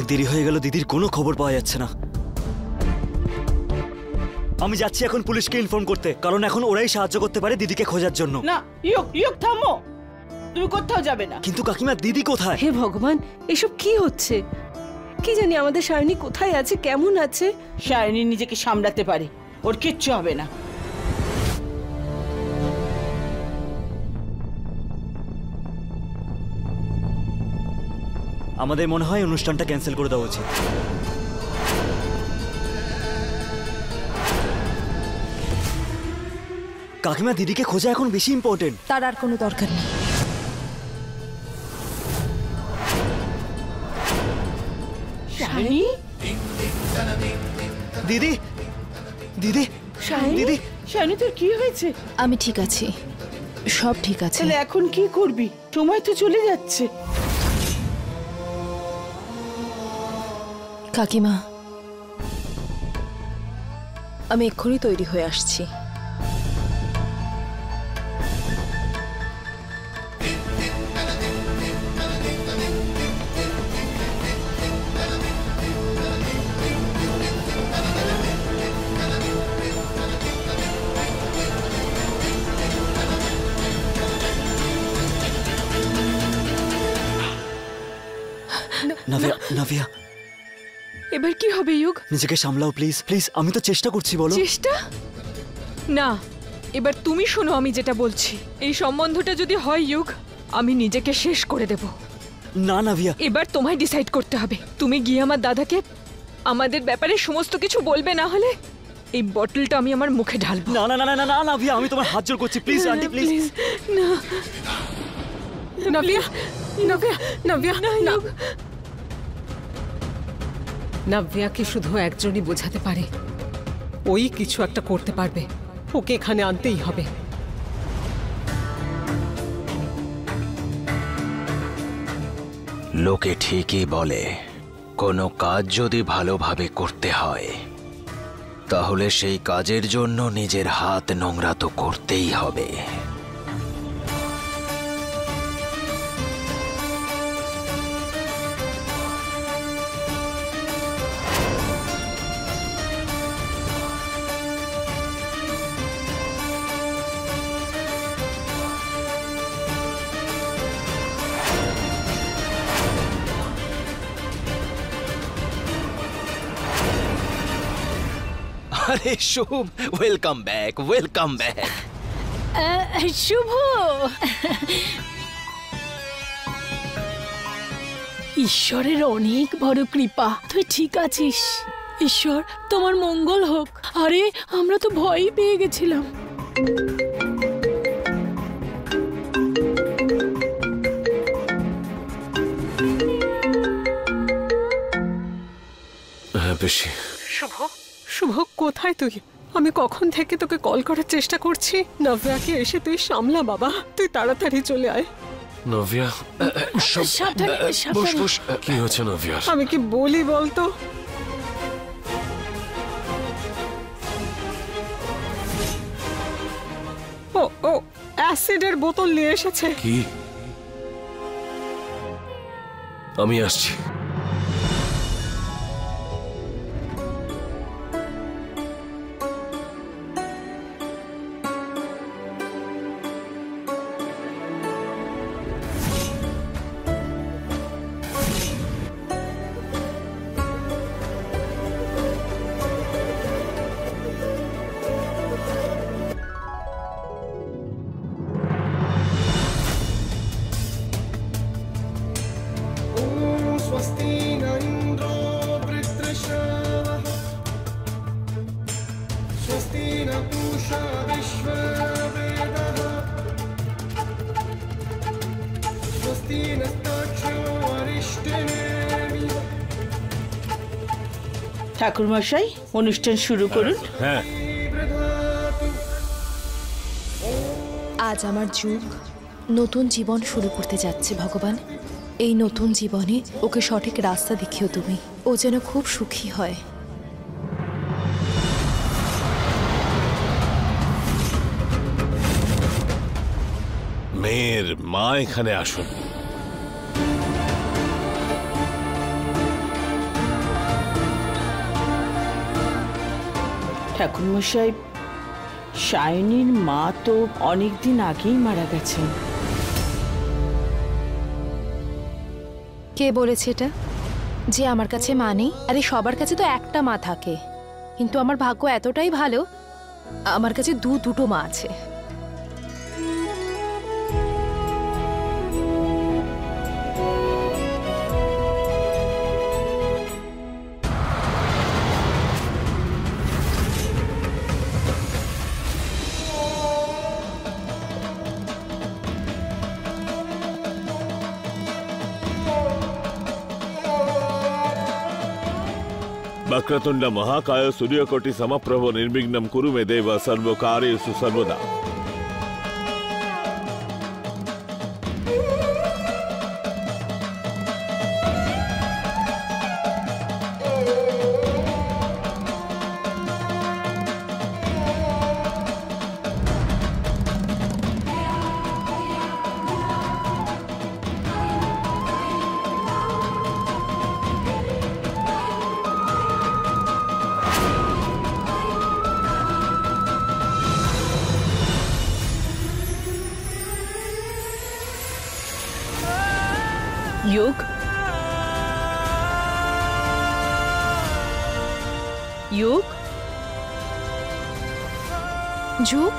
অনেক দেরি হয়ে গেল, দিদির কোনো খবর পাওয়া যাচ্ছে না। আমি যাচ্ছি এখন পুলিশকে ইনফর্ম করতে, কারণ এখন ওরাই সাহায্য করতে পারে দিদিকে খোঁজার জন্য। না ইয়োগ থামো, তুমি কোথাও যাবে না। কিন্তু কাকিমা, দিদি কোথায়? হে ভগবান, এসব কি হচ্ছে? কি জানি আমাদের সায়নী কোথায় আছে, কেমন আছে। সায়নী নিজেকে সামলাতে পারে, ওর কিচ্ছু হবে না। আমাদের মনে হয় অনুষ্ঠানটা ক্যান্সেল করে দেওয়া উচিত। কাকিমা, দিদিকে খোঁজা এখন বেশি ইম্পর্টেন্ট। তার আর কোনো দরকার নেই। সায়নী, দিদি, দিদি, দিদি। সায়নী তোর কি হয়েছে? আমি ঠিক আছি, সব ঠিক আছে। তাহলে এখন কি করবি? সময় তো চলে যাচ্ছে। কাকিমা, আমি এক্ষুনি তৈরি হয়ে আসছি। নাভিয়া, নাভিয়া, এবার কি হবে ইয়োগ? নিজেকে সামলাও প্লিজ, প্লিজ। আমি তো চেষ্টা করছি, বলো। চেষ্টা না, এবার তুমি শোনো আমি যেটা বলছি। এই সম্বন্ধটা যদি হয় ইয়োগ, আমি নিজেকে শেষ করে দেব। না নাভিয়া, এবার তোমায় ডিসাইড করতে হবে। তুমি গিয়ে আমার দাদাকে আমাদের ব্যাপারে সমস্ত কিছু বলবে, না হলে এই বটলটা আমি আমার মুখে ঢালবো। না না না না না নাভিয়া, আমি তোমার হাত জোর করছি, প্লিজ আন্টি, প্লিজ। না নাভিয়া, নাভিয়া, নাভিয়া, না। নাভিয়াকে শুধু একজনই বোঝাতে পারে, ওই কিছু একটা করতে পারবে। ওকে এখানে আনতেই হবে। লোকে ঠিকই বলে, কোনো কাজ যদি ভালোভাবে করতে হয় তাহলে সেই কাজের জন্য নিজের হাত নোংরা তো করতেই হবে। আরে শুভ, ওয়েলকাম ব্যাক, ওয়েলকাম ব্যাক। শুভ, ঈশ্বরের অনেক বড় কৃপা, তুই ঠিক আছিস। ঈশ্বর তোমার মঙ্গল হোক। আরে আমরা তো ভয়ই পেয়ে গেছিলাম। হ্যাঁ বেশি। শুভ, শুভ কোথায় তুই? আমি কখন থেকে তোকে কল করার চেষ্টা করছি। নাভিয়াকে এসে তুই সামলা বাবা, তুই তাড়াতাড়ি চলে আয়। নাভিয়া, সাবধানে, বস সাবধানে। বস। কি হচ্ছে নাভিয়া? আমি কি বলি বলতো? ও ও অ্যাসিডের বোতল নিয়ে এসেছে। কি? আমি আসছি। ঠাকুর মশাই, অনুষ্ঠান শুরু করুন। হ্যাঁ, আজ আমার যুগ নতুন জীবন শুরু করতে যাচ্ছে ভগবান। এই নতুন জীবনে ওকে সঠিক রাস্তা দেখিও তুমি, ও যেন খুব সুখী হয়। মেয়ের মা এখানে আসুন। ঠাকুরমশাই, শাইনির মা তো অনেকদিন আগেই মারা গেছেন। কে বলেছে এটা যে আমার কাছে মা নেই? আরে সবার কাছে তো একটা মা থাকে, কিন্তু আমার ভাগ্য এতটাই ভালো, আমার কাছে দুটো মা আছে। वक्रतुंड महाकाय सूर्यकोटि समप्रभ निर्विघ्नं कुरु मे देव सर्वकार्येषु सर्वदा। युग, युग, যুগ,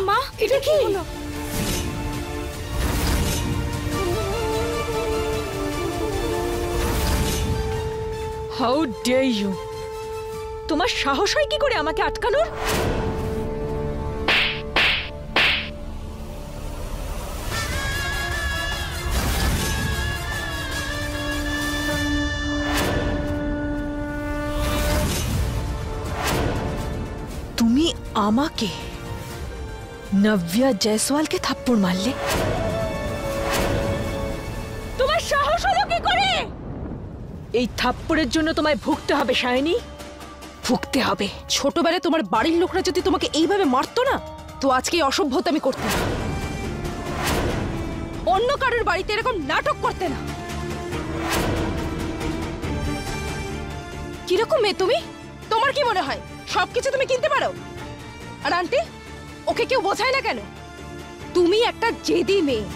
মা এটা কি হলো? How dare you! তোমার সাহস হয় কি করে আমাকে আটকানোর? তুমি আমাকে নব্যা জয়সওয়ালকে থাপ্পড় মারলে? তোমার সাহস হলো কি করে? এই থাপ্পড়ের জন্য তোমায় ভুগতে হবে শায়নি, ভুগতে হবে। ছোটবেলায় তোমার বাড়ির লোকরা যদি তোমাকে এইভাবে মারতো না, তো আজকে এই অসভ্যতা আমি করতে না, অন্য কারোর বাড়িতে এরকম নাটক করতে না। কিরকম মেয়ে তুমি? তোমার কি মনে হয় সবকিছু তুমি কিনতে পারো? আর আন্টি, ওকে কেউ বোঝায় না কেন? তুমি একটা জেদি মেয়ে,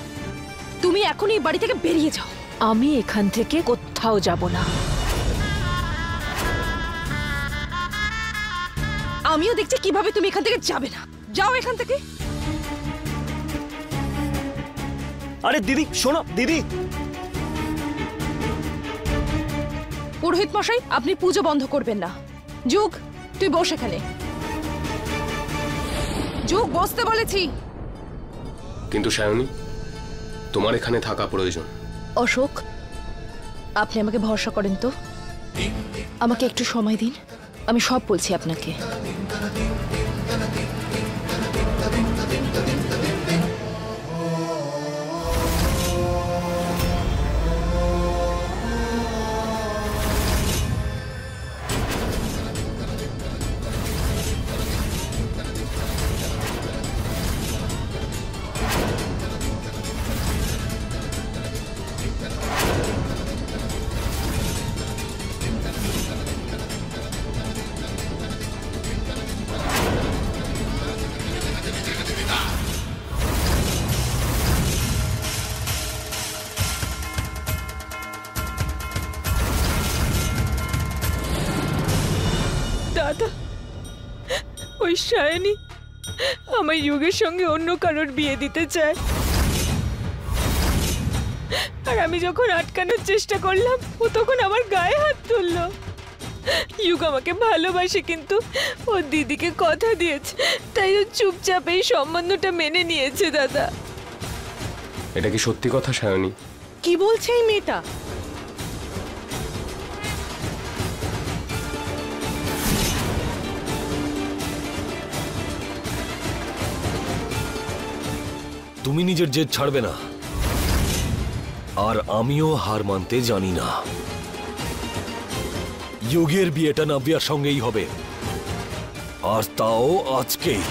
তুমি এখন এই বাড়ি থেকে বেরিয়ে যাও। আমি এখান থেকে কোথাও যাব না। আমিও দেখছি কিভাবে তুমি এখান থেকে যাবে না। যাও এখান থেকে। আরে দিদি শোনো, দিদি। পুরোহিত মশাই, আপনি পুজো বন্ধ করবেন না। যুগ, তুই বস এখানে। যুগ, বসতে বলেছি। কিন্তু সায়নী, তোমার এখানে থাকা প্রয়োজন। অশোক, আপনি আমাকে ভরসা করেন তো? আমাকে একটু সময় দিন, আমি সব বলছি আপনাকে। দাদা, ওই শায়নি আমার যুগের সঙ্গে অন্য কারোর বিয়ে দিতে চায়। আর আমি যখন আটকানোর চেষ্টা করলাম ও তখন আমার গায়ে হাত তুললো। ইউগ আমাকে ভালোবাসে, কিন্তু ও দিদিকে কথা দিয়েছে, তাই ও চুপচাপ এই সম্বন্ধটা মেনে নিয়েছে। দাদা, এটা কি সত্যি কথা সায়নী? কি বলছে এই মেয়েটা? তুমি নিজের জেদ ছাড়বে না, আর আমিও হার মানতে জানি না। যোগের বিয়েটা নাভিয়ার সঙ্গেই হবে, আর তাও আজকেই।